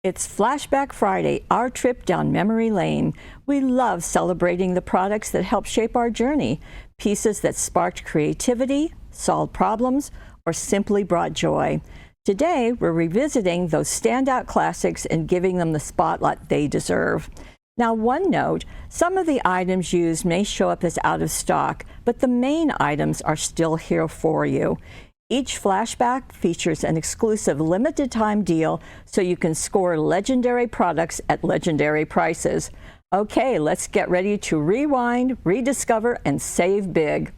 It's Flashback Friday, our trip down memory lane. We love celebrating the products that help shape our journey, pieces that sparked creativity, solved problems, or simply brought joy. Today, we're revisiting those standout classics and giving them the spotlight they deserve. Now, one note, some of the items used may show up as out of stock, but the main items are still here for you. Each Flashback features an exclusive limited time deal so you can score legendary products at legendary prices. Okay, let's get ready to rewind, rediscover, and save big.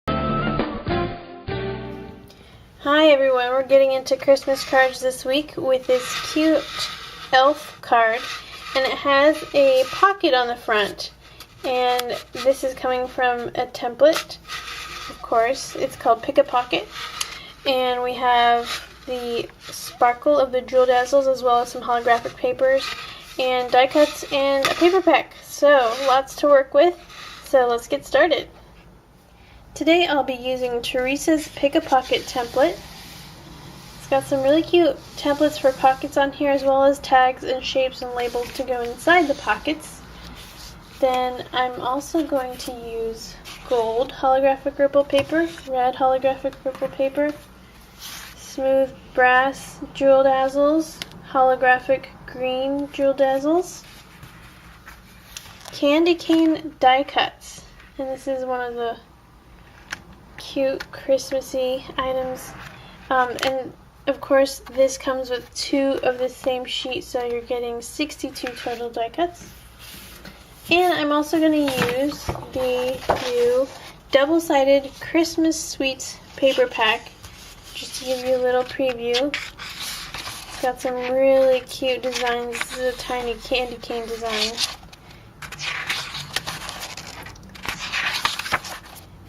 Hi everyone, we're getting into Christmas cards this week with this cute elf card, and it has a pocket on the front, and this is coming from a template. Of course, it's called Pick a Pocket, and we have the sparkle of the Jewel Dazzles as well as some holographic papers and die cuts and a paper pack. So lots to work with, so let's get started. Today I'll be using Teresa's Pick a Pocket template. It's got some really cute templates for pockets on here as well as tags and shapes and labels to go inside the pockets. Then I'm also going to use gold holographic ripple paper, red holographic ripple paper, smooth brass Jewel Dazzles, holographic green Jewel Dazzles, candy cane die cuts, and this is one of the cute Christmassy items, and of course this comes with 2 of the same sheet, so you're getting 62 total die cuts. And I'm also going to use the new double-sided Christmas Sweets paper pack, just to give you a little preview. It's got some really cute designs. This is a tiny candy cane design.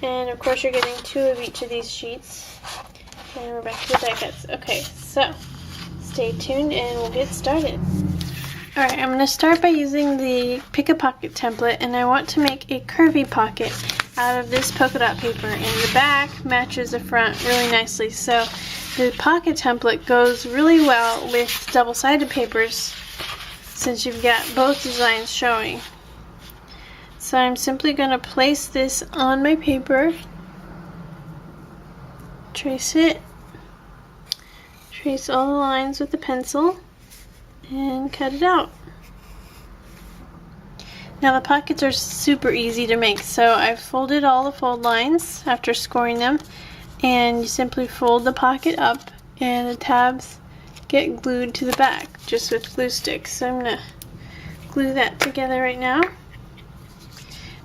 And of course you're getting 2 of each of these sheets. And we're back to the die cuts. Okay, so stay tuned and we'll get started. Alright, I'm going to start by using the Pick a Pocket template, and I want to make a curvy pocket out of this polka dot paper, and the back matches the front really nicely. So the pocket template goes really well with double-sided papers since you've got both designs showing. So I'm simply going to place this on my paper, trace it, trace all the lines with the pencil, and cut it out. Now the pockets are super easy to make, so I've folded all the fold lines after scoring them, and you simply fold the pocket up and the tabs get glued to the back just with glue sticks. So I'm going to glue that together right now.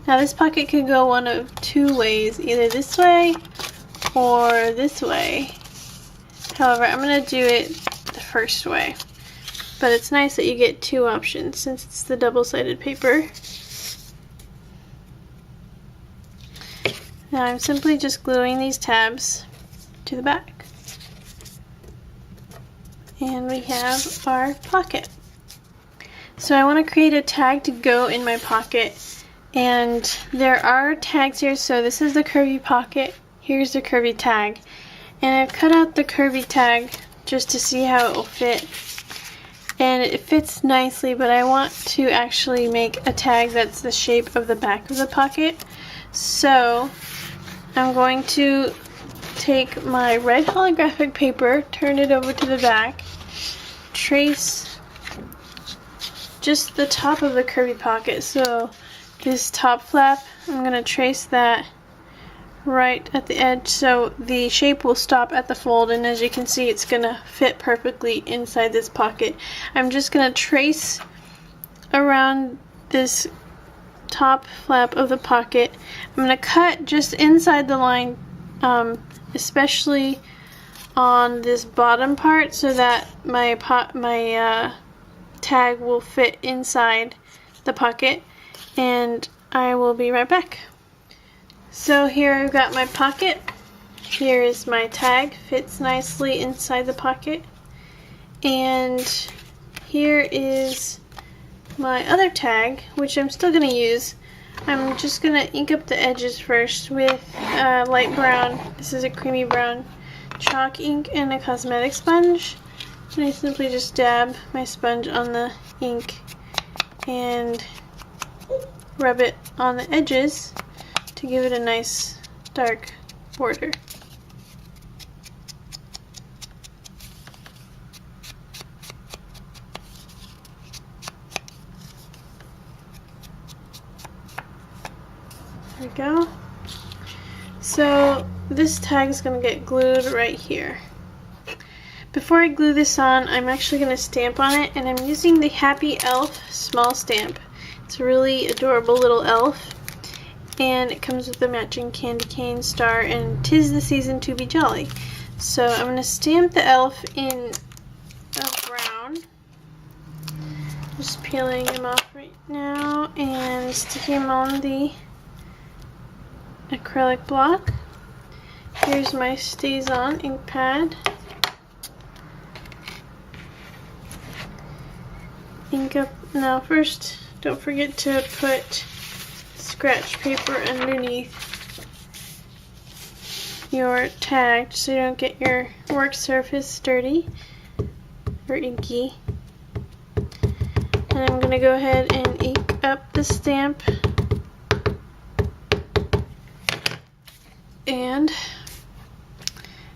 Now this pocket could go one of 2 ways, either this way or this way. However, I'm going to do it the first way. But it's nice that you get 2 options since it's the double-sided paper. Now I'm simply just gluing these tabs to the back. And we have our pocket. So I want to create a tag to go in my pocket. And there are tags here, so this is the curvy pocket. Here's the curvy tag. And I've cut out the curvy tag just to see how it will fit. And it fits nicely, but I want to actually make a tag that's the shape of the back of the pocket. So I'm going to take my red holographic paper, turn it over to the back, trace just the top of the curvy pocket. So this top flap, I'm going to trace that right at the edge so the shape will stop at the fold, and as you can see it's gonna fit perfectly inside this pocket. I'm just gonna trace around this top flap of the pocket. I'm gonna cut just inside the line, especially on this bottom part, so that my tag will fit inside the pocket, and I will be right back. So here I've got my pocket. Here is my tag, fits nicely inside the pocket. And here is my other tag, which I'm still going to use. I'm just going to ink up the edges first with light brown. This is a creamy brown chalk ink and a cosmetic sponge. And I simply just dab my sponge on the ink and rub it on the edges to give it a nice dark border. There we go. So this tag is going to get glued right here. Before I glue this on, I'm actually going to stamp on it, and I'm using the Happy Elf small stamp. It's a really adorable little elf, and it comes with the matching candy cane star and 'tis the season to be jolly. So I'm going to stamp the elf in a brown. Just peeling him off right now and sticking him on the acrylic block. Here's my StazOn ink pad. Ink up. Now first, don't forget to put scratch paper underneath your tag so you don't get your work surface dirty or inky. And I'm going to go ahead and ink up the stamp and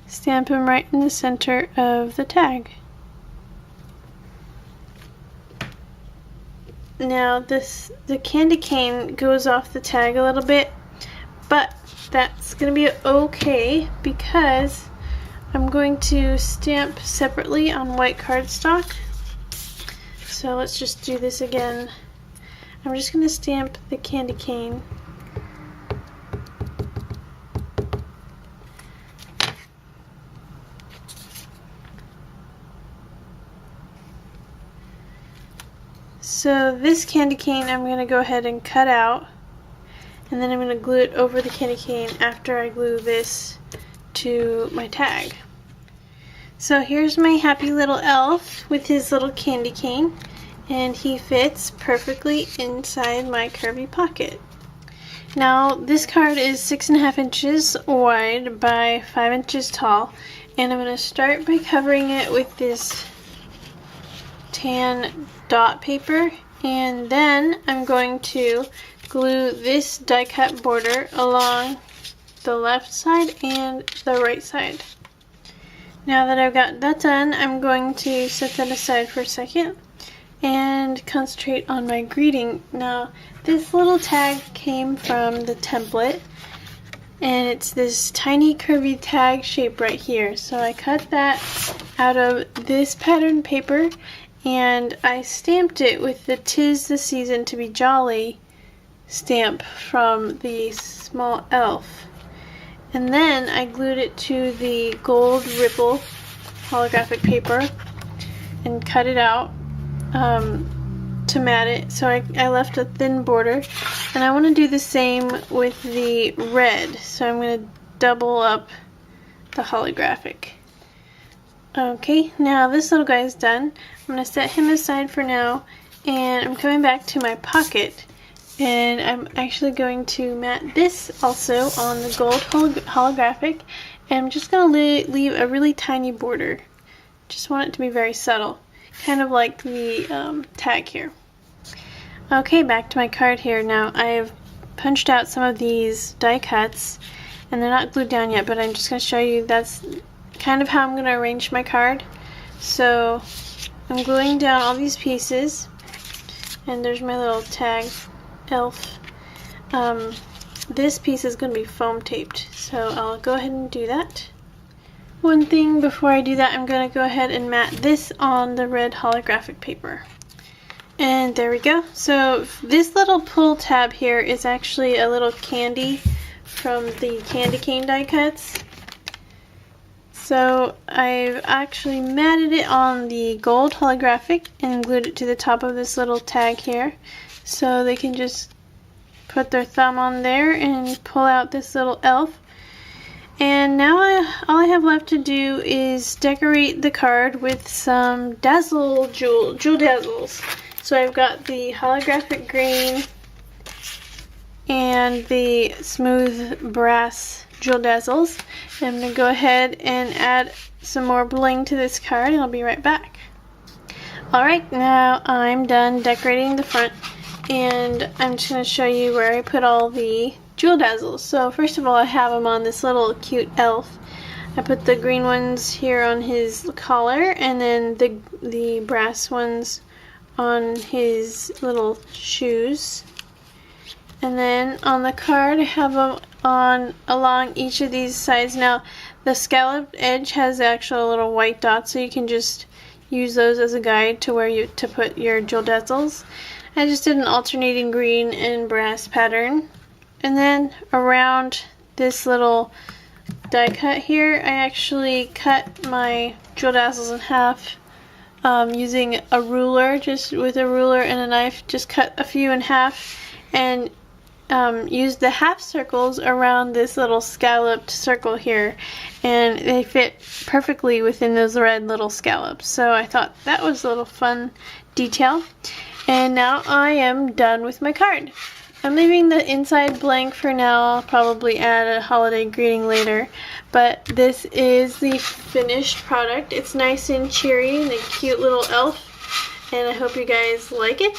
stamp him right in the center of the tag. Now the candy cane goes off the tag a little bit, but that's going to be okay because I'm going to stamp separately on white cardstock. So let's just do this again. I'm just going to stamp the candy cane. So this candy cane I'm going to go ahead and cut out, and then I'm going to glue it over the candy cane after I glue this to my tag. So here's my happy little elf with his little candy cane, and he fits perfectly inside my curvy pocket. Now this card is 6.5 inches wide by 5 inches tall, and I'm going to start by covering it with this tan dot paper, and then I'm going to glue this die cut border along the left side and the right side. Now that I've got that done, I'm going to set that aside for a second and concentrate on my greeting. Now this little tag came from the template, and it's this tiny curvy tag shape right here. So I cut that out of this pattern paper, and I stamped it with the 'tis the season to be jolly stamp from the small elf. And then I glued it to the gold ripple holographic paper and cut it out to mat it. So I left a thin border, and I want to do the same with the red. So I'm going to double up the holographic. Okay, now this little guy is done. I'm going to set him aside for now, and I'm coming back to my pocket, and I'm actually going to mat this also on the gold holographic, and I'm just going to leave a really tiny border. Just want it to be very subtle, kind of like the tag here. Okay, back to my card here. Now I've punched out some of these die cuts, and they're not glued down yet, but I'm just going to show you that's kind of how I'm going to arrange my card. So I'm gluing down all these pieces, and there's my little tag elf. This piece is going to be foam taped, so I'll go ahead and do that. One thing before I do that, I'm going to go ahead and mat this on the red holographic paper. And there we go. So this little pull tab here is actually a little candy from the candy cane die cuts. So I've actually matted it on the gold holographic and glued it to the top of this little tag here, so they can just put their thumb on there and pull out this little elf. And now all I have left to do is decorate the card with some dazzle jewel dazzles. So I've got the holographic green and the smooth brass jewel dazzles. I'm going to go ahead and add some more bling to this card and I'll be right back. Alright, now I'm done decorating the front and I'm just going to show you where I put all the jewel dazzles. So first of all, I have him on this little cute elf. I put the green ones here on his collar and then the brass ones on his little shoes. And then on the card I have them on along each of these sides. Now the scalloped edge has the actual little white dots, so you can just use those as a guide to where you to put your jewel dazzles. I just did an alternating green and brass pattern. And then around this little die cut here, I actually cut my jewel dazzles in half using a ruler, just with a ruler and a knife, just cut a few in half and used the half circles around this little scalloped circle here, and they fit perfectly within those red little scallops. So I thought that was a little fun detail. And now I am done with my card. I'm leaving the inside blank for now. I'll probably add a holiday greeting later, but this is the finished product. It's nice and cheery and a cute little elf, and I hope you guys like it.